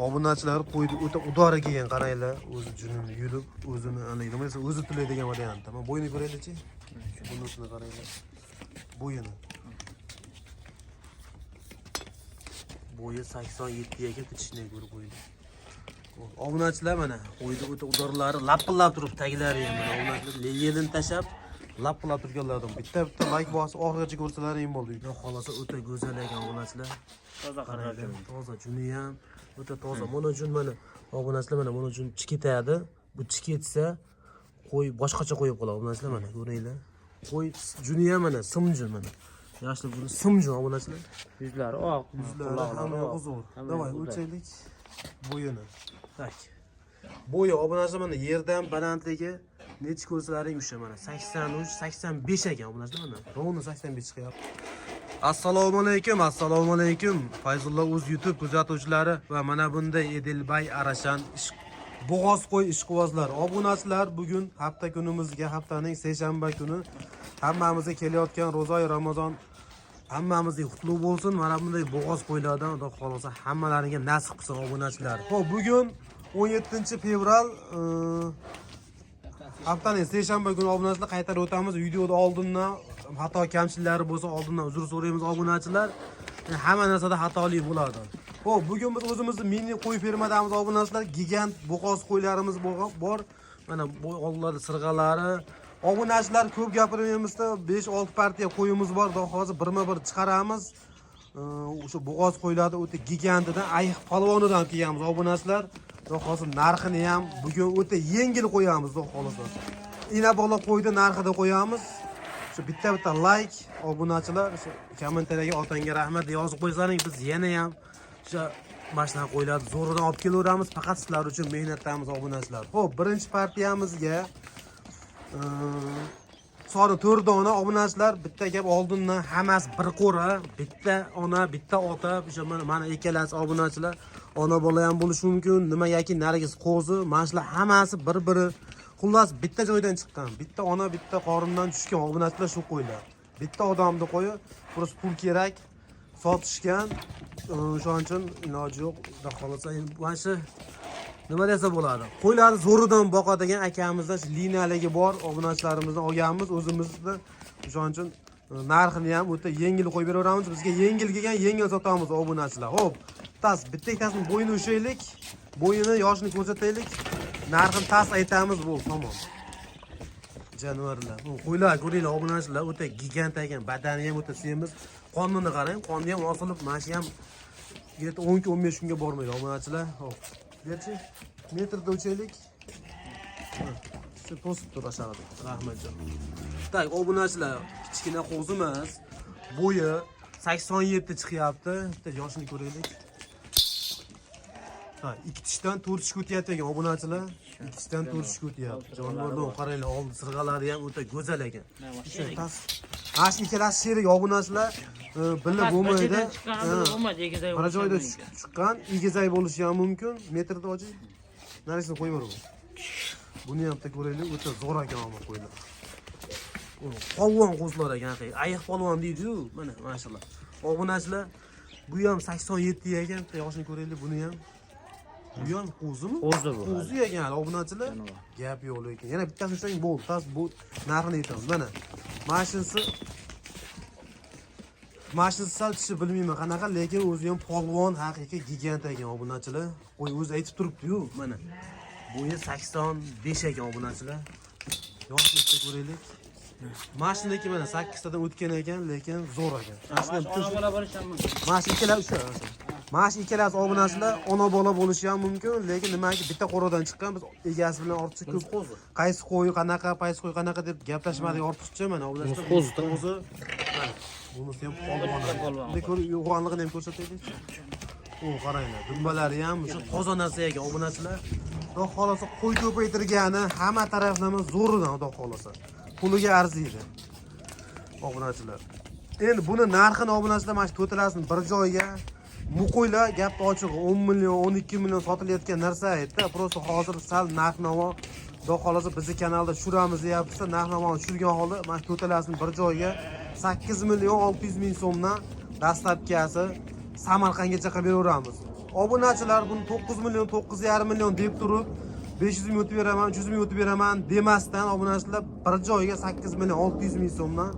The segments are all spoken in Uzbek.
obunachilar qo'ydi o'ta udori kelgan qaranglar, o'zi junini yulib, o'zini ana nima desa o'zi tilaydigan variant. Mana bo'yini ko'raylik-chi. Bunisini qaranglar. Bo'yini. Bo'yi 87 ga bitishini ko'rib qo'ydi. Obunachilar mana qo'ydi o'ta udorlari lapillab turib taglari ham mana obunachilar yerdan tashab lapillab turganlardan bitta like bosib oxirigacha ko'rsalaring bo'ldi. Xudo xolasa o'ta go'zal ekan obunachilar. Toza qarang. Toza juni ham o'ta toza. Mana jun mana obunachilar mana buni jun chiketadi. Bu chiketsa qo'y boshqacha qo'yib qoladi obunachilar mana ko'ringlar. Qo'y juni ham mana simjun mana. Yaxshi buni simjun obunachilar. Yuzlari oq, Yuzlari hamma uzun. Davay o'lchaylik. Bo'yini. Tak. Bo'yi obunachilar mana yerdan balandligi necha ko'rsalaring o'sha mana 83, 85 ekan obunachilar mana. Rovni 85 chiqyapti. Assalomu alaykum. Fayzullo o'z YouTube kuzatuvchilari va mana bunday Edilbay Arashan bo'g'oz qo'y ishqibozlar. Obunachilar bugun hafta kunimizga, haftaning seshanba kuni hammamizga kelayotgan ro'zoy Ramazon hammamizga qutlug' bo'lsin. Mana bunday bo'g'oz qo'ylardan Xudo xolasa hammalaringga nasib qilsin obunachilar. Xo'p, bugun 17-fevral haftaning seshanba kuni obunachilar qaytarib o'tamiz. Videoda oldindan xato kamchiliklari bo'lsa oldindan uzr so'raymiz obunachilar. Hamma narsada xatolik bo'ladi. Xo'p, bugun biz o'zimizni mini qo'y fermadamiz obunachilar. Gigant bo'g'oz qo'ylarimiz bor. Mana bu oldlarda sirg'alari. Obunachilar ko'p gapirmaymiz-da, 5-6 partiya qo'yimiz bor. Hozir birma-bir chiqaramiz. O'sha bo'g'oz qo'ylarni o'ta gigantidan, ayiq polvonidan kelganmiz obunachilar. Hozir narxini ham bugun o'ta yengil qo'yamiz, xudo xolasa. Ina bola qo'ydi narxida qo'yamiz. Shu bitta like obunachilar, shu kommentariyaga otanga rahmat yozib qo'ysaring, biz yana ham o'sha mashina qo'ylarni zo'ridan olib kelaveramiz. Faqat sizlar uchun mehnatdamiz obunachilar. Xo'p, birinchi partiyamizga soni 4 dona obunachilar. Bitta gap oldindan hammasi bir qo'ra, bitta ona, bitta ota, o'sha mana ikkalasi obunachilar. Ona bola ham bo'lishi mumkin, nima yoki narigisi qo'zi, mana shular hammasi bir-biri xullas bitta joydan chiqqan. Bitta ona, bitta qorindan tushgan obunachilar shu qo'ylar. Bitta odamni qo'yi, просто pul kerak, sotishgan. O'shaning uchun iloji yo'q. Xudo xolasa mana shu nima desa bo'ladi. Qo'ylarni zo'ridan boqadigan akamizdan liniyaligi bor obunachilarimizdan olganmiz o'zimizda. O'shaning uchun narxini ham o'ta yengil qo'yib beraveramiz. Bizga yengil kelgan, yengil sotamiz obunachilar. Xo'p, bitta-bittasini bo'yini o'shaylik. Bo'yini, yoshini ko'rsataylik. Narxini aytamiz bo'ldi, tamom. Jonivorlar. Qo'ylar ko'ringlar obunachilar, o'ta gigant ekan. Badani ham o'ta semiz. Qonini qarang, qonni ham osilib, mana shu ham 10-15 kunga bormaydi obunachilar. Xo'p. Berchi, metrda o'chaylik. Shu to'sib tur aşağıda. Rahmatjon. Tak, obunachilar, kichkina qo'zi emas. Bo'yi 87 chiqyapti. Bitta yoshini ko'raylik. Ha, 2 tishdan 4 tish o'tyapti ekan obunachilar. 2 tishdan 4 tish o'tyapti. Jonivorlar qaranglar, oldi sirg'alari ham o'ta go'zal ekan. Mana shu ikkalasi sherik obunachilar. Bilib bo'lmaydi. Bir joyda chiqqan, egizay bo'lishi ham mumkin. Metrda ochi. Narisini qo'yib yuboraman. Buni ham ko'raylik, o'ta zo'r ekan omad qo'ylar. Polvon qo'zlar ekan, ayiq polvon deydi-ku. Mana mashallah. Obunachilar, bu ham 87 ekan. Bitta yoshini ko'raylik, buni ham. Bu ham qo'zimi? Qo'zi bu. Qo'zi ekan obunachilar. Gap yo'q lekin. Yana bittasini ushlang bo'ldi. Bu narxini aytamiz. Mana mashinasi sal tishi bilmayman qanaqa, lekin o'zi ham polvon, haqiqiy gigant ekan obunachilar. Qo'y o'zi aytib turibdi-yu, mana. Bo'yi 85 ekan obunachilar. Yoshlikda ko'raylik. Mashinadagi mana 8 tadan o'tgan ekan, lekin zo'r ekan. Mana ikkalasi obunachilar ona bola bo'lishi ham mumkin, lekin nimaki bitta qo'rodan chiqqan, biz egasi bilan ortiqcha ko'p qo'zi. Qaysi qo'y qanaqa, qaysi qo'y qanaqa deb gaplashmadik ortiqcha mana obunachilar. Qo'zi. Bunisi ham polvon. Dekor yo'g'onligini ham ko'rsataylik. Qaranglar, dumbalari ham o'sha toza narsa ekan obunachilar. Xudo xolasa qo'y ko'paytirgani hamma taraflama zo'ridan xudo xolasa. Puliga arziydi. Obunachilar. Endi buni narxini obunachilar mana shu to'talasini bir joyga muqo'ylar gapni ochig'i 10 million, 12 million sotilayotgan narsa aytdi. Просто hozir sal narx-navo xudo xolasa bizni kanalda tushiramiz deyapti. Narx-navoni tushirgan holda mana shu to'talasini bir joyga 8 million 600 ming so'mdan dastlabkasi Samarqandgacha qilib beraveramiz. obunachilar buni 9 million, 9,5 million deb turib 500 ming yutib beraman, 300 ming yutib beraman demasdan obunachilar bir joyga 8 million 600 ming so'mdan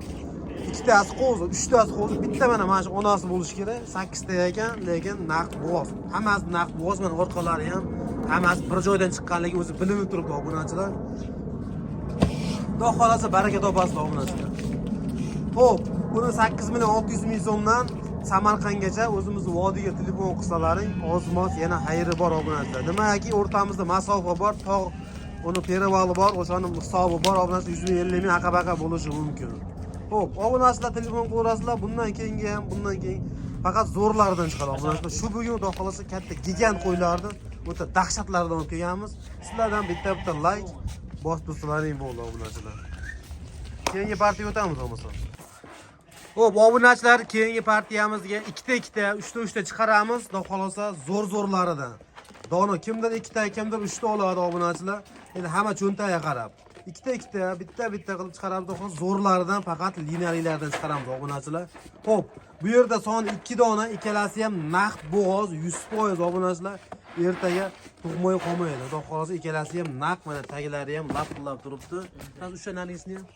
ikkitasi qo'zi, uchtasi qo'zi, bitta mana shu onasi bo'lishi kerak. 8 ta ekan, lekin naqd bo'g'oz. Hammasi naqd bo'g'oz, mana orqalari ham hammasi bir joydan chiqqanligi o'zi bilinib turibdi obunachilar. Xudo xolasa baraka topasiz obunachilar. Xo'p, buni 8 million 600 ming so'mdan Samarqandgacha o'zimiz vodiyga telefon qilsalaring, ozmoz yana xayri bor obunachilar. Nimaki o'rtamizda masofa bor, tog' uni perevali bor, o'shaning hisobi bor, obunachilar 150 ming aqa-baqa bo'lishi mumkin. Xo'p, obunachilar telefon qilaverasizlar, bundan keyingi ham, bundan keyin faqat zo'rlardan chiqadi obunachilar. Shu bugun xudo xolasa katta gigant qo'ylarni o'ta dahshatlardan olib kelganmiz. Sizlardan bitta like bosib tursalaring bo'ldi obunachilar. Keyingi partiyaga o'tamiz bo'lmasa. Xo'p, obunachilar, keyingi partiyamizga ikkita, uchta chiqaramiz. Xudo xolasa zo'rlaridan. Dona kimdir ikkita, kimdir uchta oladi obunachilar. Endi hamma cho'ntagiga qarab. Ikkita, bitta qilib chiqaramiz. Zo'rlaridan faqat liniyalilardan chiqaramiz obunachilar. Xo'p, bu yerda soni 2 dona, ikkalasi ham naqd bo'g'oz 100% obunachilar. Ertaga tug'may qolmaydi. Xudo xolasa ikkalasi ham naqd, mana taglari ham lap turibdi. Siz o'sha narisini ham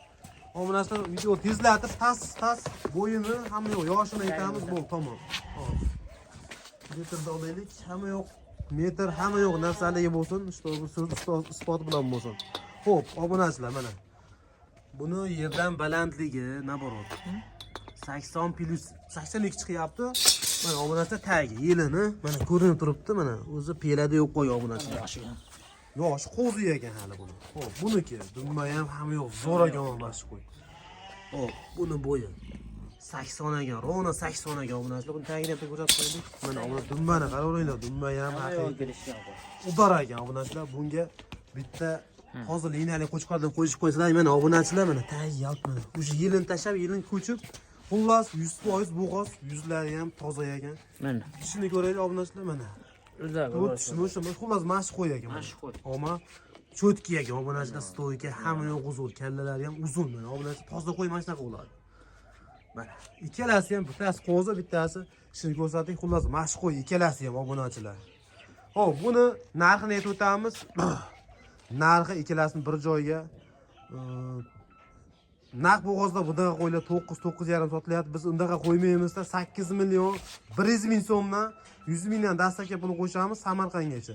obunachilar video tezlatib, tas bo'yini hamma yo'q, yoshini aytamiz, bo'l, tamom. Hop. Metrda olaylik, hamma yo'q. Metr hamma yo'q narsaligi bo'lsin, isbot bilan bo'lsin. Xo'p, obunachilar mana. Buni yerdan balandligi nima boradi? 80 plus 82 chiqyapti. Mana obunachilar tagi, yelini mana ko'rinib turibdi, mana o'zi pelada yo'q qo'y obunachilar. Yosh qo'zi ekan hali buni. Xo'p, buniki dumma ham hamma yo'q, zo'r ekan olmash qo'y. Xo'p, buni bo'yi 80 ekan, rovna 80 ekan obunachilar. Buni tagini ham ko'rsatib qo'ydik. Mana buni dummani qaravringlar, dumma ham haqiqiy. Udar ekan obunachilar. Bunga bitta hozir liniyali qo'chqordan qo'yishib qo'ysalar, mana obunachilar mana tag yaltmadi. O'sha yilin tashab, yilin ko'chib, xullas 100% bo'g'oz, yuzlari ham toza ekan. Mana. Ishini ko'raylik obunachilar mana. Xullas mashq qo'y ekan. Mashq qo'y. Ammo cho'tki ekan obunachilar, stoyka hamma yo'q uzun, kallalari ham uzun mana. Obunachilar toza qo'y mana shunaqa bo'ladi. Mana ikkalasi ham bittasi qo'zi, bittasi ishini ko'rsating. Xullas mashq qo'y ikkalasi ham obunachilar. Xo'p, buni narxini aytib o'tamiz. Narxi ikkalasini bir joyga naq bo'g'ozda bunaqa qo'ylar 9.5 sotilyapti. Biz undaqa qo'ymaymizda 8 million 100 ming so'mdan 100 mingdan dastlabki pulni qo'shamiz Samarqandgacha.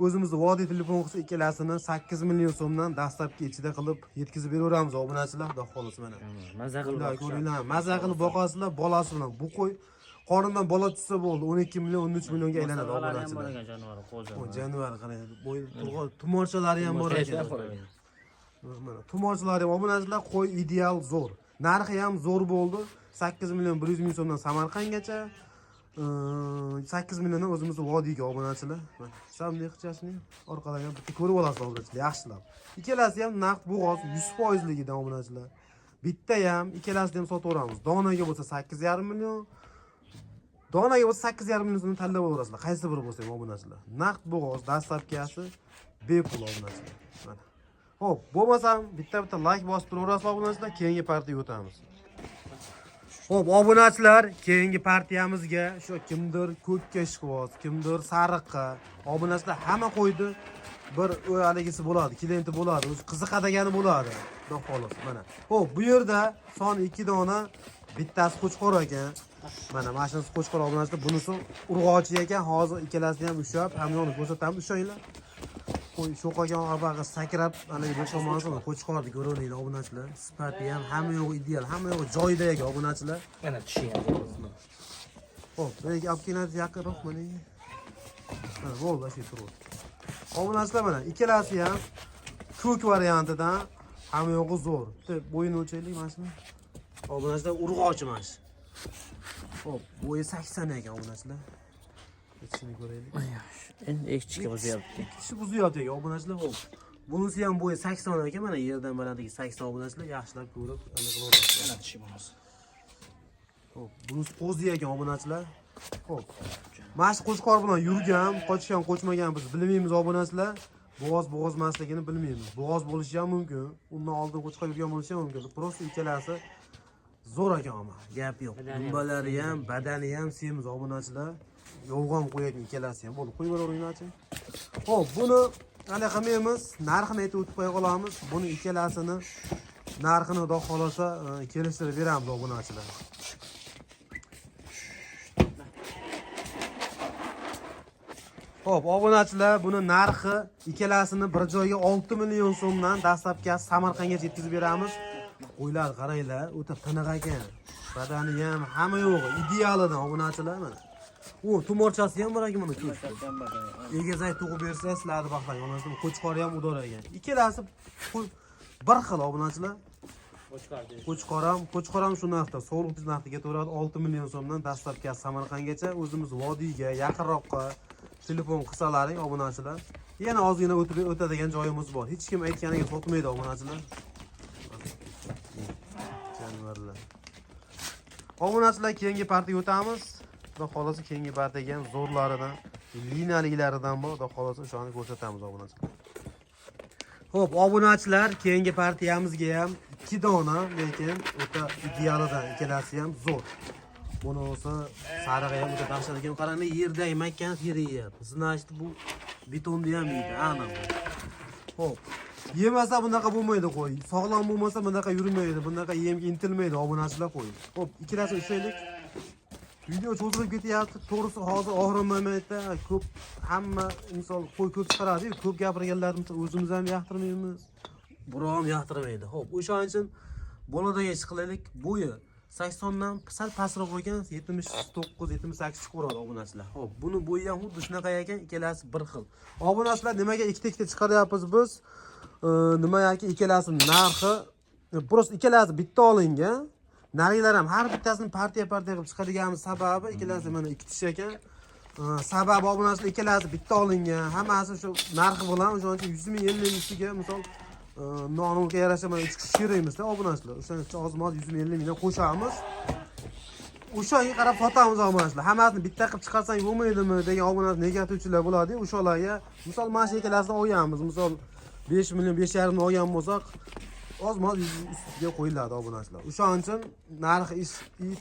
O'zimizni vodiy telefon qilsa ikkalasini 8 million so'mdan dastlabki ichida qilib yetkazib beraveramiz obunachilar. Xudo xolasa mana. Maza qilib ko'ringlar, maza qilib boqasizlar bolasi bilan. Bu qo'y qorindan bola tushsa bo'ldi, 12 million 13 millionga aylanadi obunachilar. Jonivar qaraydi. Bo'y tumorchalari ham bor ekan. Mana tumorchalari ham obunachilar, qo'y ideal zo'r. Narxi ham zo'r bo'ldi. 8 million 100 ming so'mdan Samarqandgacha. 8 milliondan o'zimizni vodiyga obunachilar. Mana samli qichasini orqadan bitta ko'rib olasiz obunachilar, yaxshilab. Ikkalasi ham naqd bo'g'oz 100% ligidan obunachilar. Bitta ham, ikkalasini ham sotaveramiz. Donaga bo'lsa 8,5 million. Donaga bo'lsa 8,5 million so'mdan tanlab olasizlar. Qaysi biri bo'lsa ham obunachilar. Naqd bo'g'oz dastlabkasi bepul obunachilar. Mana. Xo'p, bo'lmasam bitta like bosib turaverasiz obunachilar, keyingi partiyaga o'tamiz. Xo'p, obunachilar, keyingi partiyamizga shu kimdir ko'kka ishqiboz, kimdir sariqqa, obunachilar hamma qo'ydi bir haligisi bo'ladi, klienti bo'ladi, o'zi qiziqadagani bo'ladi. Xudo xolasa mana. Xo'p, bu yerda son 2 dona, bittasi qo'chqor ekan. Mana mashinasi qo'chqor obunachilar, bunisi urg'ochi ekan. Hozir ikkalasini ham ushlab, hamyonni ko'rsatamiz, ushlaylar. Qo'y sho'qagan arbaga sakrab, ana bu tomondan qo'chqorni ko'ringlar obunachilar. Sifati ham hamma yo'q ideal, hamma yo'q joyida ekan obunachilar. Mana tushyapti. Xo'p, menga olib keladi yaqinroq mana. Mana bo'ldi, shu turib. Obunachilar mana ikkalasi ham ko'k variantidan hamma yo'q zo'r. Bitta bo'yini o'lchaylik mana shuni. Obunachilar urg'ochi mana shu. Xo'p, bo'yi 80 ekan obunachilar. Ichini ko'raylik. Endi ichkiga buzyapti. Ichi buzyapti ekan obunachilar. Xo'p. Bunisi ham bo'yi 80 ekan, mana yerdan balandligi 80 obunachilar, yaxshilab ko'rib, ana qilaverasiz. Mana tishi bo'lmasa. Xo'p, bunisi qo'zi ekan obunachilar. Xo'p. Mashq qo'chqor bilan yurgan, qochgan, qochmagan biz bilmaymiz obunachilar. Bo'g'oz emasligini bilmaymiz. Bo'g'oz bo'lishi ham mumkin. Undan oldin qo'chqor yurgan bo'lishi ham mumkin. Prosta ikkalasi zo'r ekan, gap yo'q. Dumbalari ham, badani ham semiz obunachilar. yolg'on qo'yadigan ikkalasi ham bo'ldi. Qo'yib yuboringlarchi. Xo'p, buni hali qilmaymiz. Narxini aytib o'tib qo'ya qolamiz. Buni ikkalasini narxini xudo xolasa kelishtirib beramiz obunachilar. Xo'p, obunachilar, buni narxi ikkalasini bir joyga 6 million so'mdan dastlabki Samarqandga yetkazib beramiz. Qo'ylar qaranglar, o'ta tiniq ekan. Badani ham hamma yo'g'i idealidan obunachilar mana. U tumorchasi ham bor ekan mana ko'p. Egizak tug'ib bersa, sizlarni baxtlang olasizmi? Qo'chqori ham udor ekan. Ikkalasi bir xil obunachilar. Qo'chqor ham shu narxda, so'liq narxiga ketaveradi 6 million so'mdan dastlabki Samarqandgacha o'zimiz vodiyga, yaqinroqqa telefon qilsalaring obunachilar. Yana ozgina o'tadigan joyimiz bor. Hech kim aytganiga sotmaydi obunachilar. Obunachilar, keyingi partiyaga o'tamiz. Xudo xolasa keyingi partiyaga ham zo'rlaridan, liniyaliklaridan bor. Xudo xolasa o'shani ko'rsatamiz obunachilar. Xo'p, obunachilar, keyingi partiyamizga ham 2 dona, lekin o'ta idealidan ikkalasi ham zo'r. Bunisi sarig'i ham o'ta dahshat ekan. Qarang, yerdagi makkan teriyapti. Значит, bu betonni ham yeydi, aniq. Xo'p, yemasa bunaqa bo'lmaydi qo'y. Sog'lom bo'lmasa bunaqa yurmaydi, bunaqa yemga intilmaydi obunachilar qo'y. Xo'p, ikkalasi ushlaylik. Video cho'zilib ketyapti. To'g'risi hozir og'rimayapti. Ko'p hamma misol qo'y ko'p chiqaradi-yu, ko'p gapirganlarni o'zimiz ham yoqtirmaymiz. Biroq ham yoqtirmaydi. Xo'p, o'shaning uchun boladaga chiqlaylik. Bo'yi 80 dan sal pastroq ekan, 79-78 chiqaveradi obunachilar. Xo'p, buni bo'yi ham xuddi shunaqa ekan, ikkalasi bir xil. Obunachilar, nimaga ikkita chiqaryapmiz biz? Nima yoki ikkalasi narxi, prosta ikkalasi bitta olingan. Narilar ham har bittasini partiya qilib chiqadiganimiz sababi ikkalasi mana ikki tish ekan. Sababi obunachilar ikkalasi bitta olingan. Hammasi shu narxi bilan o'shancha 100 ming 50 ming ichiga misol nonga yarasha mana 3 kishi shiraymiz-da obunachilar. O'shancha ozmoz 100 ming 50 mingdan qo'shamiz. O'shaga qarab sotamiz obunachilar. Hammasini bitta qilib chiqarsang bo'lmaydimi degan obunachilar negativchilar bo'ladi. O'shalarga misol mana shu ikkalasini olganmiz. Misol 5 million 5,5 ming olgan bo'lsak, ozmoz ustiga qo'yiladi obunachilar. O'shaning uchun narxi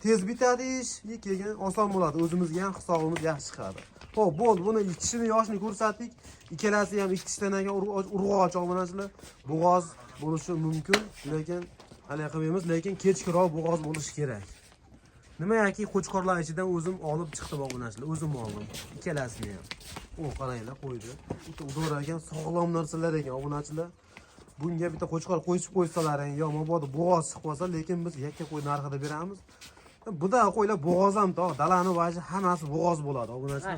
tez bitadi ish, keyin oson bo'ladi. O'zimizga ham hisobimiz yaxshi chiqadi. Xo'p, bo'ldi. Buni tishini yoshini ko'rsatdik. Ikkalasi ham ikki tishdan ekan urg'och obunachilar. Bo'g'oz bo'lishi mumkin, lekin hali qilmaymiz, lekin kechkiroq bo'g'oz bo'lishi kerak. Nima yoki qo'chqorlar ichidan o'zim olib chiqdim obunachilar, o'zim oldim. Ikkalasini ham. O, qaranglar, qo'ydi. Udor ekan, sog'lom narsalar ekan obunachilar. Bunga bitta qo'chqor qo'yib qo'ysalaring, yo mabodo bo'g'oz chiqib qolsa, lekin biz yakka qo'y narxida beramiz. Buda qo'ylar bo'g'oz ham to, dalani vaji hammasi bo'g'oz bo'ladi obunachilar.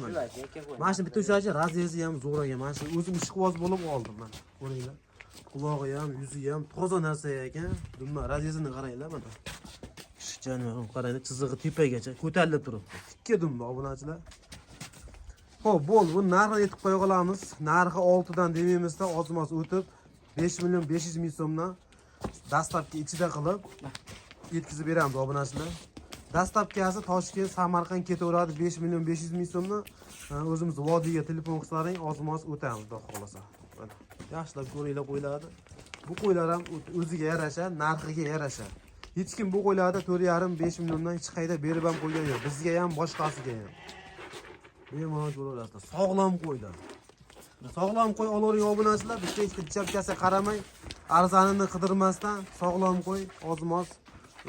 Mana shu bitta o'shachi raziyasi ham zo'r ekan. Mana shu o'zim ishqiboz bo'lib oldim mana. Ko'ringlar. Qulog'i ham, yuzi ham toza narsa ekan. Nima raziyasini qaranglar mana. Janob, qaranglar, chizig'i tepagacha ko'tarilib turibdi. Tikka dumba obunachilar. Xo'p, bo'ldi. Bu narxini aytib qo'ya qolamiz. Narxi 6 dan demaymizda, ozmoz o'tib 5 million 500 ming so'mdan dastlabki ichida qilib yetkazib beramiz obunachilar. Dastlabkasi Toshkent, Samarqand ketaveradi 5 million 500 ming so'mdan. O'zimiz vodiyga telefon qilsalaring, ozmoz o'tamiz, xudo xolasa. Mana yaxshilab ko'ringlar qo'ylarni. Bu qo'ylar ham o'ziga yarasha, narxiga yarasha. Hech kim bu qo'ylarda 4,5-5 milliondan hech qayda berib ham qo'ygan yo'q. Bizga ham, boshqasiga ham. Bemalol ko'raverasizlar. Sog'lom qo'ylar. Sog'lom qo'y olavering obunachilar, bitta ikkita chapkasiga qaramay, arzonini qidirmasdan sog'lom qo'y, ozmoz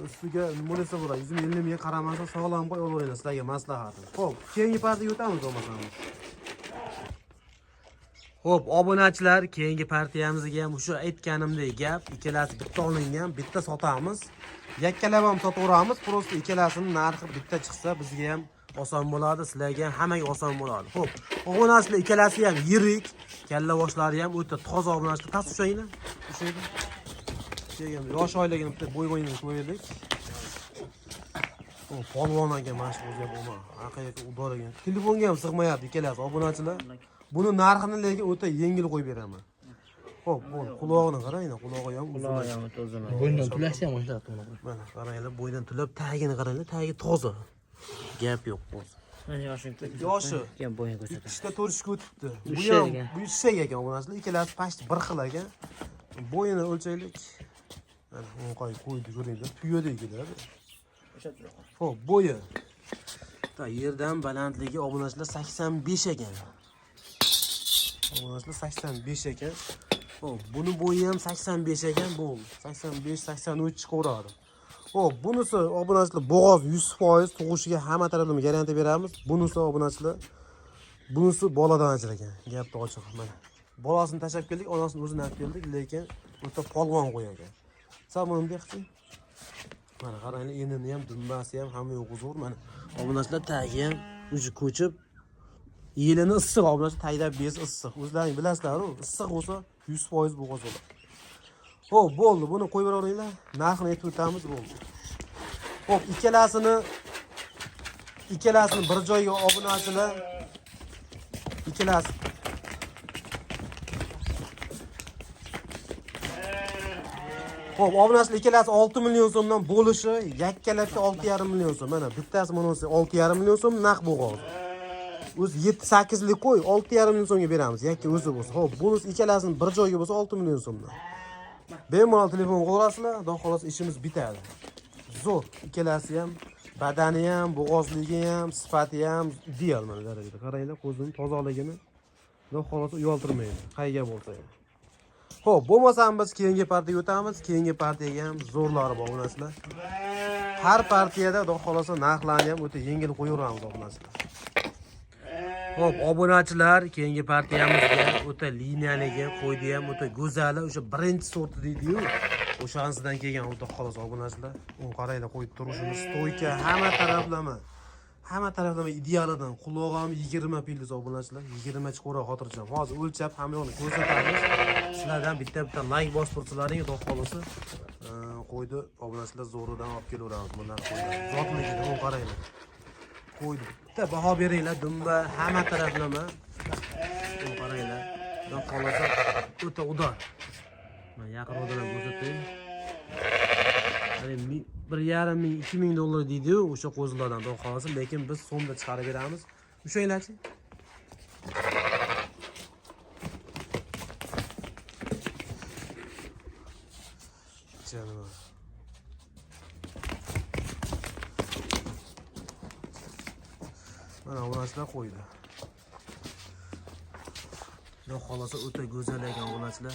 ustiga nima desa bo'ladi, 150 mingga qaramasa sog'lom qo'y olaveringlar, sizlarga maslahatim. Xo'p, keyingi partiyaga o'tamiz bo'lmasamiz. Xo'p, obunachilar, keyingi partiyamizga ham o'sha aytganimdek gap, ikkalasi bitta olingan, bitta sotamiz. Yakkalab ham sotaveramiz, prosta ikkalasining narxi bitta chiqsa bizga ham oson bo'ladi, sizlarga ham hammaga oson bo'ladi. Xo'p, obunachilar ikkalasi ham yirik, kalla boshlari ham o'ta toza obunachilar. Tas ushlaydi. Ushlaydi. Keyin yosh oyligini bitta bo'y-bo'yini qo'yaylik. O, polvon ekan mana shu o'zi ham o'ma. Haqiqatda udor ekan. Telefonga ham sig'mayapti ikkalasi obunachilar. Buni narxini lekin o'ta yengil qo'yib beraman. Xo'p, bo'ldi. Qulog'ini qaranglar, qulog'i ham uzun. Bo'yindan tulashni ham o'shlab turadi. Mana qaranglar, bo'ydan tulab, tagini qaranglar, tagi toza. Gap yo'q bo'lsa. Mana yoshi keyin bo'yin ko'rsatadi. Ikkita 4 ga o'tibdi. Bu ham bu ishshak ekan obunachilar, ikkalasi pashti bir xil ekan. Bo'yini o'lchaylik. Mana o'nqoy qo'ydi, ko'ringlar, tuyadek keladi. Xo'p, bo'yi bitta yerdan balandligi obunachilar 85 ekan. Obunachilar 85 ekan. Hop, buni bo'yi ham 85 ekan, bo'ldi. 85-83 chiqaveradi. Hop, bunisi obunachilar bo'g'oz 100% tug'ishiga hamma taraflama garantiya beramiz. Bunisi obunachilar bunisi boladan ajragan. Gapni ochiq mana. Bolasini tashab keldik, onasini o'zini olib keldik, lekin o'ta polvon qo'ygan. Samon dehqon. Mana qaranglar, enini ham, dumbasi ham hamma yo'q zo'r mana. Obunachilar tagi ham uji ko'chib yelini issiq obunachilar taydab bez issiq. O'zlaring bilasizlar-ku, issiq bo'lsa 100% bo'g'oz bo'ladi. Hop, bo'ldi. Buni qo'yib beringlar. Narxini aytib o'tamiz, bo'ldi. Hop, ikkalasini bir joyga obunachilar ikkalasi Hop, obunachilar ikkalasi 6 million so'mdan bo'lishi, yakkalabga 6,5 million so'm. Mana bittasi bunisi 6,5 million so'm naqd bo'g'oz. O'zi 7-8 lik qo'y, 6,5 million so'mga beramiz. Yakka o'zi bo'lsa. Hop, bunisi ikkalasini bir joyga bo'lsa 6 million so'mdan. Bemalol telefon qo'yasizlar, xudo xolos ishimiz bitadi. Zo'r, ikkalasi ham, badani ham, bo'g'ozligi ham, sifati ham ideal mana darajada. Qaranglar, ko'zining tozaligini xudo xolos uyaltirmaydi. Qayga bo'lsa ham. Xo'p, bo'lmasam biz keyingi partiyaga o'tamiz. Keyingi partiyaga ham zo'rlari bor obunachilar. Har partiyada xudo xolosa narxlarni ham o'ta yengil qo'yaveramiz obunachilar. Xo'p, obunachilar keyingi partiyamizga o'ta liniyaligi, qo'ydi ham o'ta go'zali, o'sha birinchi sorti deydi-yu. O'shanisidan kelgan o'ta xolos obunachilar. Uni qaranglar, qo'yib turishimiz stoyka, hamma taraflama idealidan. Quloq ham 20 pildiz obunachilar, 20 chiqora xotirjam. Hozir o'lchab hamma yo'qni ko'rsatamiz. Sizlardan bitta like bosib tursalaring, xudo xolosi qo'ydi obunachilar zo'ridan olib kelaveramiz. Bundan qo'ydi. Zotligidan uni qaranglar. Qo'ydi. Bitta baho beringlar, dumba hamma taraflama. Uni qaranglar. Xudo xolosi o'ta udor. Mana yaqinroqdan ko'rsataylik. Qarang, 1,5 ming, 2 ming dollar deydi-yu o'sha qo'zilardan xudo xolosi, lekin biz so'mda chiqarib beramiz. O'shanglarchi? Mana obunachilar qo'ydi. Xudo xolosa o'ta go'zal ekan obunachilar.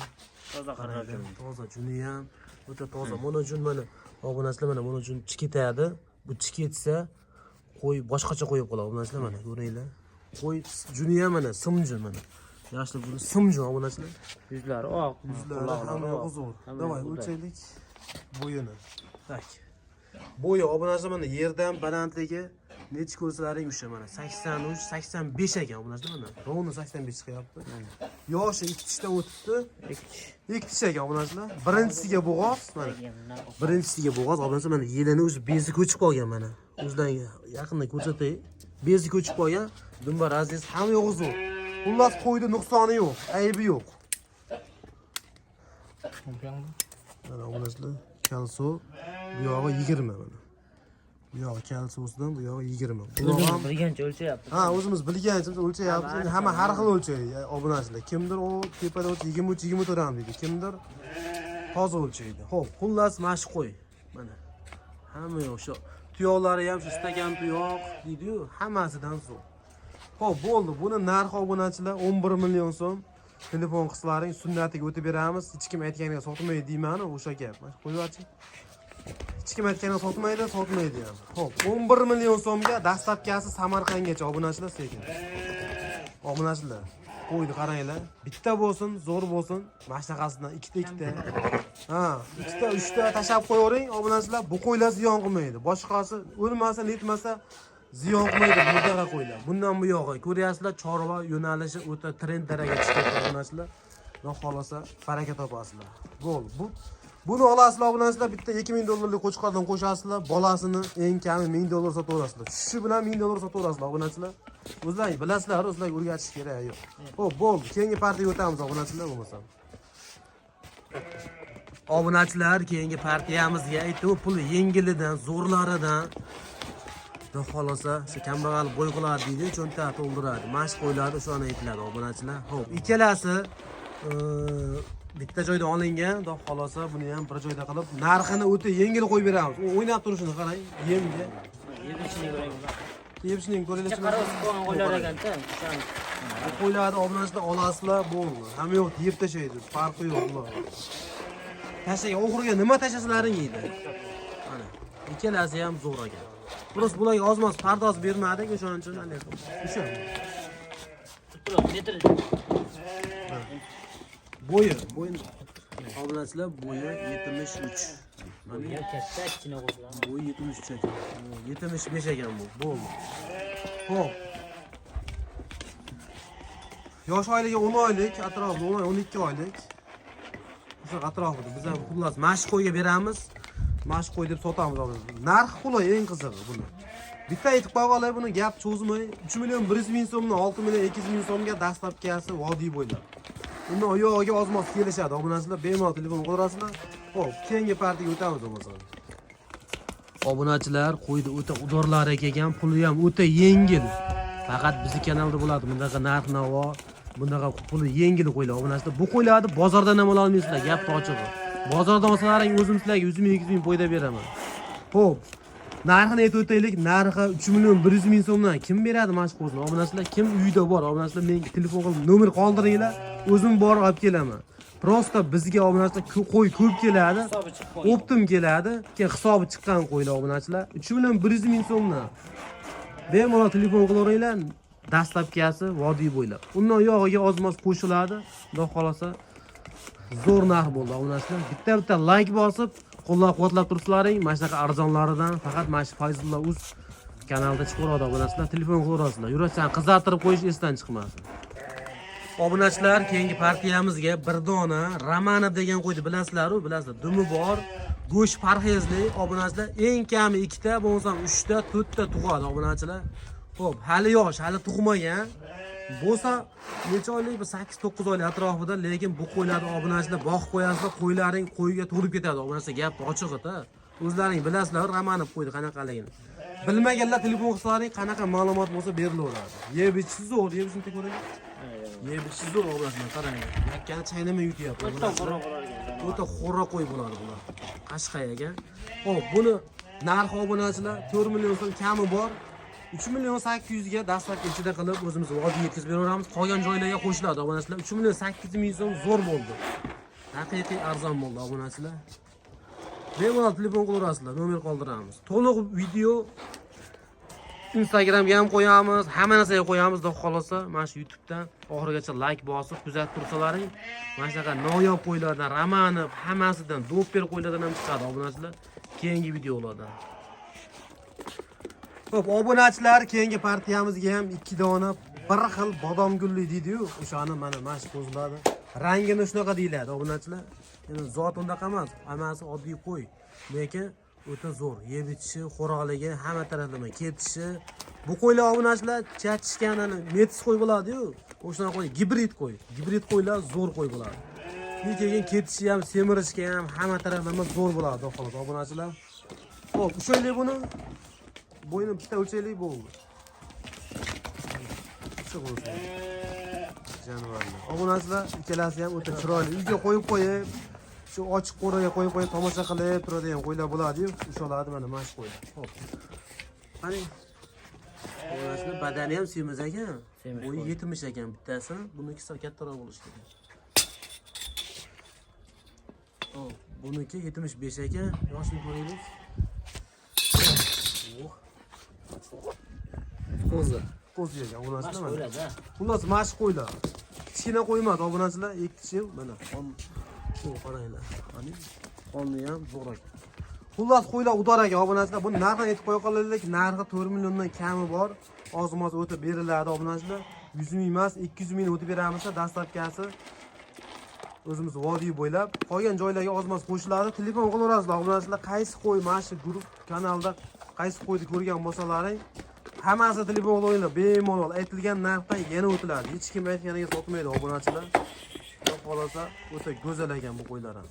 Toza juni ham o'ta toza. Mana jun mana obunachilar mana buni jun chikitadi. Bu chikitsa qo'y boshqacha qo'yib qoladi obunachilar mana ko'ringlar. Qo'y juni ham mana simjun mana. Yoshlar buni simjun obunachilar. Yuzlari oq, yuzlari hamma zo'r. Davay o'lchaylik bo'yini. Tak. Bo'yi obunachilar mana yerdan balandligi necha ko'rsalaring o'sha mana 83-85 ekan obunachilar mana. Rovni 85 chiqyapti. Yoshi 2 tishdan o'tibdi. 2 tish ekan obunachilar. Birinchisiga bo'g'oz mana. Birinchisiga bo'g'oz obunachilar mana yelini o'zi bezi ko'chib qolgan mana. O'zlariga yaqindan ko'rsatay. Bezi ko'chib qolgan. Dumba razis ham yo'q zo'r. Xullas qo'ydi nuqsoni yo'q, aybi yo'q. Mana obunachilar kalso bu yog'i 20 mana. Bu yog'i kalsosidan bu yog'i 20. O'zimiz bilgancha o'lchayapmiz. Ha, o'zimiz bilgancha o'lchayapmiz. Endi hamma har xil o'lchaydi obunachilar. Kimdir o tepada 23-24 ham deydi. Kimdir toza o'lchaydi. Xo'p, xullas mashq qo'y. Mana. Hamma yo'q shu. Tuyoqlari ham shu stakan tuyoq deydi-yu, hammasidan zo'r. Xo'p, bo'ldi. Buni narxi obunachilar 11 million so'm. Telefon qismlaring sunnatiga o'tib beramiz. Hech kim aytganiga sotmaydi deyman, o'sha gap. Mana qo'yib-chi. Hech kim aytganiga sotmaydi ham. Xo'p, 11 million so'mga dastlabkasi Samarqandgacha obunachilar sekin. Obunachilar, qo'ydi qaranglar. Bitta bo'lsin, zo'r bo'lsin. Mashnaqasidan ikkita. Ha, ikkita, uchta tashab qo'yavering obunachilar. Bu qo'ylar ziyon qilmaydi. Boshqasi o'lmasa, netmasa ziyon qilmaydi muddaqa qo'ylar. Bundan bu yog'i ko'ryapsizlar, chorva yo'nalishi o'ta trend darajaga chiqadi obunachilar. Xudo xolosa baraka topasizlar. Bo'ldi. Buni olasizlar obunachilar, bitta 2000 dollarlik qo'chqordan qo'shasizlar, bolasini eng kami 1000 dollar sotaverasizlar. Shu bilan 1000 dollar sotaverasizlar obunachilar. O'zlaring bilasizlar, o'zlaring o'rgatish kerak yo'q. Xo'p, bo'ldi. Keyingi partiyaga o'tamiz obunachilar bo'lmasa. Obunachilar keyingi partiyamizga aytdim, pul yengilidan, zo'rlaridan xudo xolosa shu kambag'al bo'yqalar deydi, cho'ntak to'ldiradi. Mashq qo'yiladi, o'shani aytiladi obunachilar. Xo'p, ikkalasi bitta joyda olingan, xudo xolosa buni ham bir joyda qilib, narxini o'ta yengil qo'yib beramiz. U o'ynab turishini qarang, yemga. Tepishning ko'rilishi. Qarab qo'ygan ekanda. Bu qo'ylarni obunachilar olasizlar, bo'ldi. Hamma yo'q yeb tashlaydi. Farqi yo'q bular. Tashaga oxiriga nima tashlasalaring yeydi. Mana ikkalasi ham zo'r ekan. Biroz bularga ozmoz pardoz bermadik, o'shaning uchun alekum. O'sha. Metr. Bo'yi obunachilar bo'yi 73. Mana katta kichkina qo'shlar. Bo'yi 73 ekan. 75 ekan bu. Bo'ldi. Xo'p. Yosh oyligi 10 oylik, atrofida 12 oylik. O'sha atrofida biz ham xullas mashq qo'yga beramiz. Mashq qo'y deb sotamiz hozir. Narx qulay, eng qizig'i buni. Bitta aytib qo'yganlar buni gap cho'zmay 3 million 100 ming so'mdan 6 million 200 ming so'mga dastlabkasi vodiy bo'ylab. Uni oyog'iga ozmoz kelishadi. Obunachilar bemalol telefon qidirasizlar. Xo'p, keyingi partiyaga o'tamiz bo'lmasa. Obunachilar qo'ydi o'ta udorlar ekan, puli ham o'ta yengil. Faqat bizning kanalda bo'ladi bundaqa narx-navo, bundaqa puli yengil qo'ylar. Obunachilar bu qo'ylarni bozordan ham ola olmaysizlar, gap ochig'i. Bozordan olsalaring o'zim sizlarga 100 ming 200 ming foyda beraman. Xo'p. Narxini aytib o'taylik. Narxi 3 million 100 ming so'mdan kim beradi mashq qo'zni? Obunachilar kim uyda bor? Obunachilar menga telefon qilib nomer qoldiringlar, o'zim borib olib kelaman. Prosta bizga obunachilar qo'y ko'p keladi. Optim keladi. Keyin hisobi chiqqan qo'ylar obunachilar 3 million 100 ming so'mdan. Bemalol telefon qilaveringlar. Dastlabkasi vodiy bo'ylab. Undan yog'iga ozmoz qo'shiladi. Xudo xolasa zo'r narx bo'ldi obunachilar. Bitta like bosib, qo'llab-quvvatlab tursalaring, mana shunaqa arzonlaridan faqat mana shu Fayzullo uz kanalida chiqaradi obunachilar. Telefon qilaverasizlar. Yurashdan qizartirib qo'yish esdan chiqmasin. Obunachilar, keyingi partiyamizga bir dona Ramanov degan qo'ydi, bilasizlar-ku, bilasizlar. Dumi bor, go'sht parhezli obunachilar, eng kami 2 ta, bo'lmasam 3 ta, 4 ta tug'adi obunachilar. Xo'p, hali yosh, hali tug'magan. Bo'lsa necha oylik, 8-9 oylik atrofida, lekin bu qo'ylarni obunachilar boqib qo'yasizlar, qo'ylaring qo'yga to'lib ketadi. Obunachilar gap ochig'i-da. O'zlaring bilasizlar, Ramanov qo'ydi qanaqaligini. Bilmaganlar telefon qilsalaring, qanaqa ma'lumot bo'lsa berilaveradi. Yeb ichish zo'r, yeb ishni ko'ring. Yeb ichish zo'r obunachilar, qarang. Yakkani chaynamay yutyapti. O'ta xo'ra qo'y bo'ladi bular. Qashqayaga. Xo'p, buni narxi obunachilar 4 million so'm kami bor. 3 million 800 ga dastlabki ichida qilib o'zimiz vodiy yetkazib beraveramiz. Qolgan joylarga qo'shiladi obunachilar. 3 million 800 ming so'm zo'r bo'ldi. Haqiqiy arzon bo'ldi obunachilar. Bemalol telefon qilaverasizlar, nomer qoldiramiz. To'liq video Instagramga ham qo'yamiz, hamma narsaga qo'yamiz, xudo xolasa. Mana shu YouTubedan oxirigacha like bosib kuzatib tursalaring, mana shunaqa noyob qo'ylardan, Ramanov, hammasidan, doper qo'ylardan ham chiqadi obunachilar. Keyingi videolarda. Xo'p, obunachilar, keyingi partiyamizga ham 2 dona bir xil bodom gulli deydi-yu, o'shani mana shu qo'zladi. Rangini shunaqa deyiladi obunachilar. Endi zot undaqa emas, hammasi oddiy qo'y. Lekin o'ta zo'r, yeb ichishi, xo'roqligi, hamma taraflama ketishi. Bu qo'ylar obunachilar chatishgan, metis qo'y bo'ladi-yu. O'shana qo'y, gibrid qo'y. Gibrid qo'ylar zo'r qo'y bo'ladi. Keyin ketishi ham, semirishga ham hamma taraflama zo'r bo'ladi, xolos obunachilar. Xo'p, o'shaylik buni bo'yni bitta o'lchaylik bo'ldi. Shu bo'lsin. Jonivorlar. Obunachilar ikkalasi ham o'ta chiroyli. Uyga qo'yib qo'yib, shu ochiq qo'raga qo'yib tomosha qilib turadigan qo'ylar bo'ladi-yu, o'shalarni mana shu qo'ylar. Xo'p. Qani. Obunachilar badani ham semiz ekan. Bo'yi 70 ekan bittasi. Buniki sal kattaroq bo'lishi kerak. Xo'p, buniki 75 ekan. Yoshini ko'raylik. Qo'zi ekan obunachilar mana. Xullas mashq qo'ylar. Kichkina qo'ymas obunachilar, ikkichi mana. Shu qaranglar. Qani qonni ham zo'r ekan. Xullas qo'ylar udor ekan obunachilar. Buni narxini aytib qo'ya qolaylik. Narxi 4 milliondan kami bor. Ozmoz o'tib beriladi obunachilar. 100 ming emas, 200 ming o'tib beramiz. Dastlabkasi o'zimiz vodiy bo'ylab, qolgan joylarga ozmoz qo'shiladi. Telefon qilaverasizlar obunachilar. Qaysi qo'y mana shu guruh kanalda qaysi qo'yni ko'rgan bo'lsalaring, hammasi telefon qilaveringlar. Bemalol aytilgan narxdan yana o'tiladi. Hech kim aytganiga sotmaydi obunachilar. Xudo xolasa o'ta go'zal ekan bu qo'ylar ham.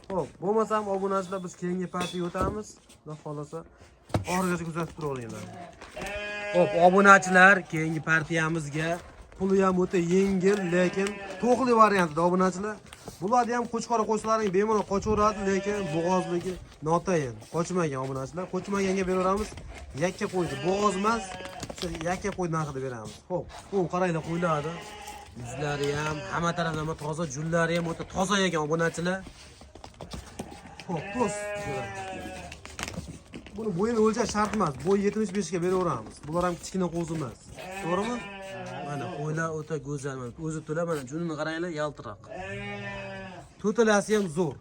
Xo'p, bo'lmasam obunachilar biz keyingi partiyaga o'tamiz. Xudo xolasa oxirigacha kuzatib turaveringlar. Xo'p, obunachilar, keyingi partiyamizga puli ham o'ta yengil, lekin to'qli variantida obunachilar. Bularni ham qo'chqora qo'shlaring bemalol qochaveradi, lekin bo'g'ozligi notayin. Qochmagan obunachilar, qochmaganga beraveramiz. Yakka qo'ydi. Bo'g'oz emas, bitta yakka qo'y narxida beramiz. Xo'p, bu qaranglar qo'ylardi. Yuzlari ham, hamma taraflama toza, jullari ham o'ta toza ekan obunachilar. Xo'p, plus. Buni bo'yini o'lchash shart emas. Bo'y 75 ga beraveramiz. Bular ham kichkina qo'zi emas. To'g'rimi? Mana qo'ylar o'ta go'zal. O'zi to'la mana junini qaranglar, yaltiroq. To'talasi ham zo'r.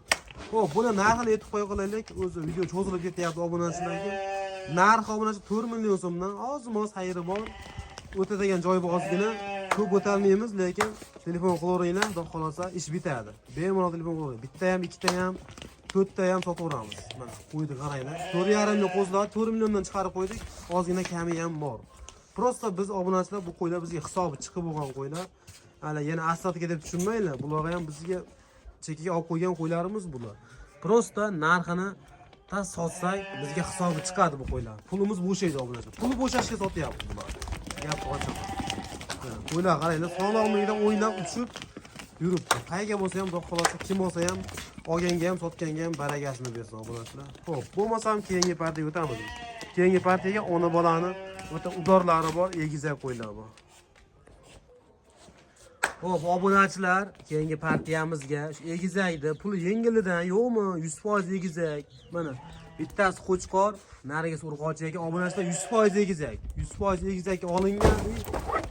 Xo'p, buni narxini aytib qo'ya qolaylik. O'zi video cho'zilib ketyapti obunachilarga. Narxi obunachi 4 million so'mdan oz-moz xayri bor. O'tadigan joyi bor ozgina. Ko'p o'talmaymiz, lekin telefon qilaveringlar, xudo xolosa ish bitadi. Bemalol telefon qilavering. Bitta ham, ikkita ham, to'rtta ham sotaveramiz. Mana qo'ydi qaranglar. 4,5 million qo'zlar 4 milliondan chiqarib qo'ydik. Ozgina kami ham bor. Prosta biz obunachilar bu qo'ylar bizga hisobi chiqib bo'lgan qo'ylar. Hali yana asratga deb tushunmanglar. Bular ham bizga chekiga olib qo'ygan qo'ylarimiz bular. Prosta narxini tas sotsak bizga hisobi chiqadi bu qo'ylar. Pulimiz bo'shaydi obunachilar. Puli bo'shashga sotyapti bular. Gap ochiq. Qo'ylar qaranglar, sog'lomligidan o'ynab uchib yuribdi. Qayga bo'lsa ham, xudo xolosa kim bo'lsa ham olganga ham, sotganga ham baragasini bersin obunachilar. Xo'p, bo'lmasam keyingi partiyaga o'tamiz. Keyingi partiyaga ona bolani o'ta udorlari bor, egizak qo'ylar bor. Xo'p, obunachilar, keyingi partiyamizga shu egizakda puli yengilidan yo'qmi? 100% egizak. Mana bittasi qo'chqor, narigisi urg'ochi ekan. Obunachilar 100% egizak. 100% egizakka olingan,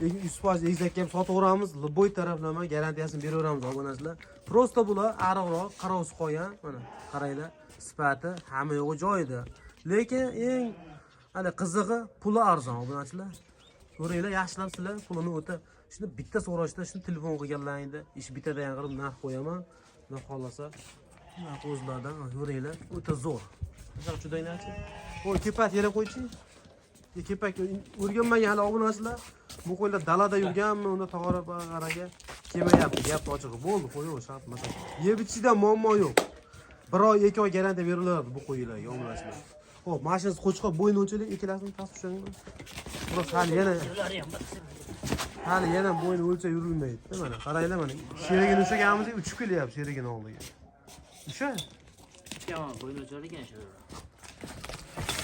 100% egizakka ham sotaveramiz. Liboy taraflama garantiyasini beraveramiz obunachilar. Prosta bular ariqroq, qarovsiz qolgan. Mana qaranglar, sifati hamma yo'g'i joyida. Lekin eng hali qizig'i puli arzon obunachilar. Ko'ringlar, yaxshilab sizlar pulini o'ta. Shuni bitta so'rashda shuni telefon qilganlaringda ish bitadigan qilib narx qo'yaman. Xudo xolasa, mana qo'zlardan ko'ringlar, o'ta zo'r. Misol chudanglarchi. Qo'y kepak yana qo'ychi. Kepak o'rganmagan hali obunachilar. Bu qo'ylar dalada yurganmi, unda tog'ora qaraga kelmayapti. Gap ochig'i bo'ldi, qo'yaver shart emas. Yeb ichishdan muammo yo'q. 1 oy 2 oy garantiya beriladi bu qo'ylarga obunachilar. Xo'p, mashinasi qo'chqor bo'yni o'lchaylik, ikkalasini tasib tushangmi? Biroq hali yana bo'yni o'lcha yurilmaydi. Mana qaranglar, mana sherigini ushlaganmiz, uchib kelyapti sherigini oldiga. O'sha? Yomon bo'yni o'chirgan shu.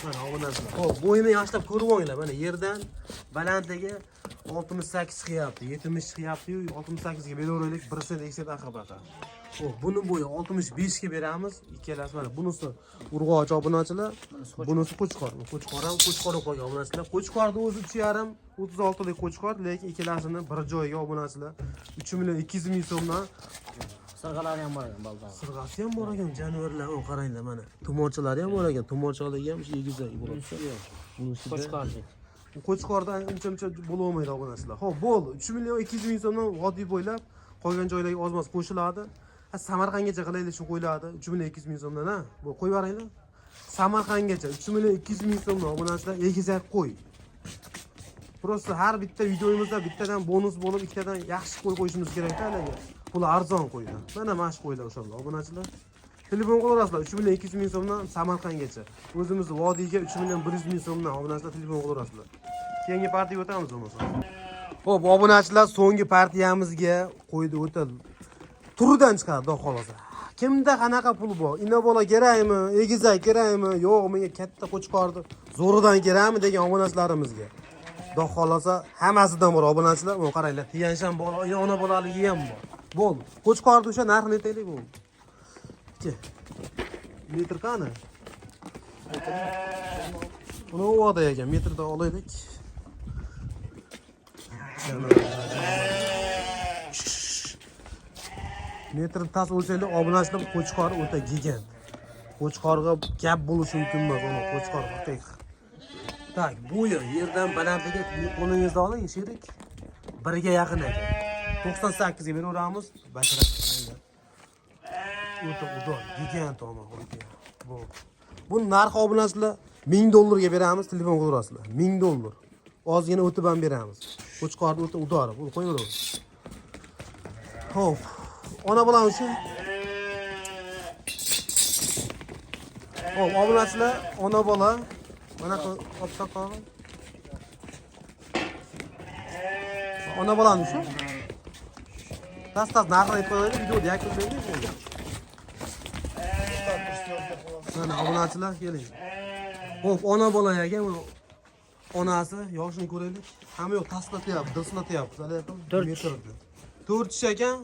Mana obunachilar. Xo'p, bo'yini yaxshilab ko'rib olinglar. Mana yerdan balandligi 68 chiqyapti, 70 chiqyapti-yu, 68 ga beraveraylik, 1 ekset aqabaqa. Xo'p, buni bo'yi 65 ga beramiz. Ikkalasi mana bunisi urg'ochi obunachilar, bunisi qo'chqor. Qo'chqor ham qo'chqor qo'ygan obunachilar. Qo'chqorni o'zi 3,5 36 lik qo'chqor, lekin ikkalasini bir joyga obunachilar 3 million 200 ming so'mdan. Sirg'alari ham bor ekan baldan. Sirg'asi ham bor ekan, jonivorlar. O qaranglar mana. Tumorchalari ham bor ekan. Tumorchaligi ham shu egizak bo'ladi. Bunisi Qo'chqorchi. Qo'chqordan uncha bo'lolmaydi obunachilar. Xo'p, bo'ldi. 3 million 200 ming so'mdan vodiy bo'ylab qolgan joylarga ozmas qo'shiladi. Samarqandgacha qilaylik shu qo'ylardi. 3 million 200 ming so'mdan, ha? Bu qo'yib beringlar. Samarqandgacha 3 million 200 ming so'mdan obunachilar egizak qo'y. Prosta har bitta videomizda bittadan bonus bo'lib, ikkitadan yaxshi qo'y qo'yishimiz kerak-da ularga. Pul arzon qo'ydi. Mana mana shu qo'ylar o'shalar obunachilar. Telefon qilaverasizlar 3 million 200 ming so'mdan Samarqandgacha. O'zimiz vodiyga 3 million 100 ming so'mdan obunachilar telefon qilaverasizlar. Keyingi partiyaga o'tamiz bo'lmasa. Xo'p, obunachilar, so'nggi partiyamizga qo'ydi o'tadi. Turidan chiqadi, xudo xolosa. Kimda qanaqa pul bor? Ina bola kerakmi? Egizak kerakmi? Yo'q, menga katta qo'chqordi. Zo'ridan kerakmi degan obunachilarimizga. Xudo xolosa, hammasidan bor obunachilar. Mana qaranglar, Tiyanshan bola, ona bolaligi ham bor. Bo'ldi. Qo'chqorni o'sha narxini aytaylik bo'ldi. Metr qani? Buni o'g'da ekan, metrda olaylik. Metr tas o'lchaylik, obunachilar qo'chqor o'ta gigant. Qo'chqorga gap bo'lishi mumkin emas, uni qo'chqor haqiqiy. Tak, bo'yi yerdan balandligi qo'lingizda oling, sherik. 1 ga yaqin ekan. 98 ga beraveramiz. Bashara qaranglar. O'ta udon, gigant ona qo'ydi. Bu narxi obunachilar $1000 ga beramiz, telefon qilaverasizlar. $1000. Ozgina o'tib ham beramiz. Qo'chqorni o'ta udori, buni qo'yaveramiz. Xo'p. Ona bola o'sha. Xo'p, obunachilar, ona bola mana opsa qolgan. Ona bolani shu. Tas narxini aytib qo'yaylik, videoda yakunlaylik. Mana obunachilar keling. Xo'p, ona bolaga onasi yoshini ko'raylik. Hamma yo'q taslatyapti, dislatyapti. To'rt. Metrda. 4 kishi ekan.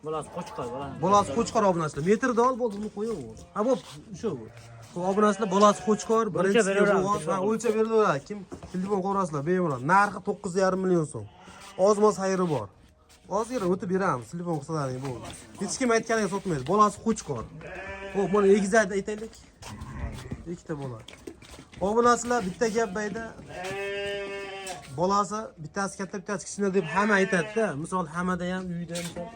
Bolasi qo'chqor, Bolasi qo'chqor obunachilar. Metrda ol bo'ldi, uni qo'yaver. Ha bo'p, shu. Bu obunachilar bolasi qo'chqor, birinchi beraveramiz. o'lchab berilaveradi. Kim telefon qo'rasizlar, bemalol. Narxi 9,5 million so'm. Ozmoz xayri bor. Ozgina o'tib beramiz, telefon qilsalaring bo'ldi. Hech kim aytganiga sotmaydi. Bolasi qo'chqor. Xo'p, mana egizakda aytaylik. Ikkita bola. Obunachilar bitta gap bayda. Bolasi bittasi katta, bittasi kichkina deb hamma aytadi-da. Misol hammada ham uyda misol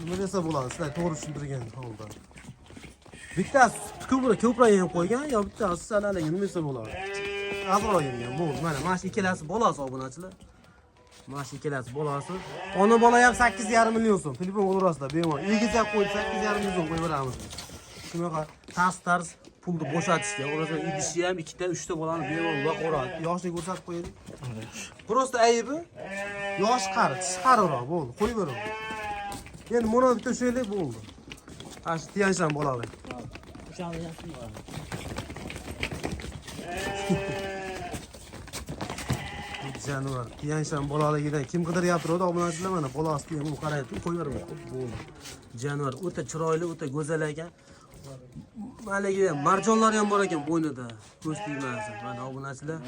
nima desa bo'ladi, sizlar to'g'ri tushuntirgan holda. Bittasi ko'proq yem qo'ygan, yo bittasi salalar nima desa bo'ladi. Azroq yemgan. Bu mana shu ikkalasi bolasi obunachilar. Mana shu ikkalasi bolasi. Ona bola ham 8,5 million so'm. Telefon qo'yasizlar, bemalol. Egizak qo'yib 8,5 million so'm qo'yib beramiz. Shunaqa tarz pulni bo'shatishga, o'rasa idishi ham ikkita, uchta bolani bemalol baqoradi. Yoshni ko'rsatib qo'yaylik. Prosta aybi yosh qari, tish qariroq bo'ldi. Qo'yib beraman. Endi mana bitta shuylik bo'ldi. Ha, shu Tiyanshan bolali. O'shani yaxshi bor. Janvar, Tiyanshan bolaligidan kim qidiryapti edi obunachilar mana bolasi ham qaraydi, qo'yib beraman. Bo'ldi. Janvar o'ta chiroyli, o'ta go'zal ekan. Maligi marjonlar ham bor ekan bo'ynida. Ko'z tegmasin. Mana obunachilar.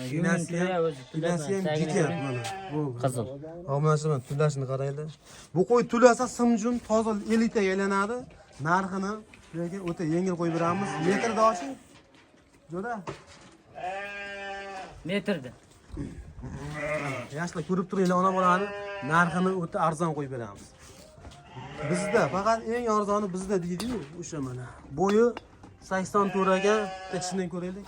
Tinasi ham ketyapti mana. Bu Qizil. obunachilar tulashini qaraydi. Bu qo'y tulasa simjun toza elitaga aylanadi. Narxini lekin o'ta yengil qo'yib beramiz. Metrda oching. Jo'da. Metrda. Yoshlar ko'rib turinglar, ona bolani narxini o'ta arzon qo'yib beramiz. Bizda faqat eng arzoni bizda deydi-yu, o'sha mana. Bo'yi 84 ga tishini ko'raylik.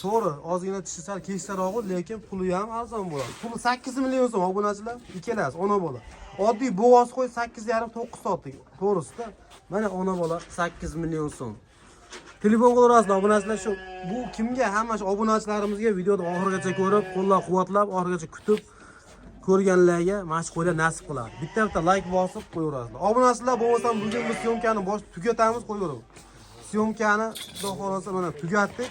To'g'ri, ozgina tishi sal keksaroq, lekin puli ham arzon bo'ladi. Puli 8 million so'm obunachilar, ikkalasi ona bola. Oddiy bo'g'oz qo'y 8,5-9 soatlik. To'g'risida. Mana ona bola 8 million so'm. Telefon qo'rasizlar obunachilar shu. Bu kimga? Hamma shu obunachilarimizga videoni oxirigacha ko'rib, qo'llab-quvvatlab, oxirigacha kutib ko'rganlarga mana shu qo'ylar nasib qiladi. Bitta like bosib qo'yaverasizlar. Obunachilar bo'lmasam bugun biz syomkani tugatamiz, qo'yaveramiz. Syomkani xudo xolasa mana tugatdik.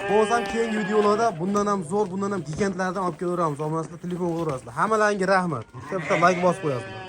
Bo'lmasam keyingi videolarda bundan ham zo'r, bundan ham gigantlardan olib kelaveramiz. Obunachilar telefon qo'rasizlar. Hammalarga rahmat. Bitta like bosib qo'yasizlar.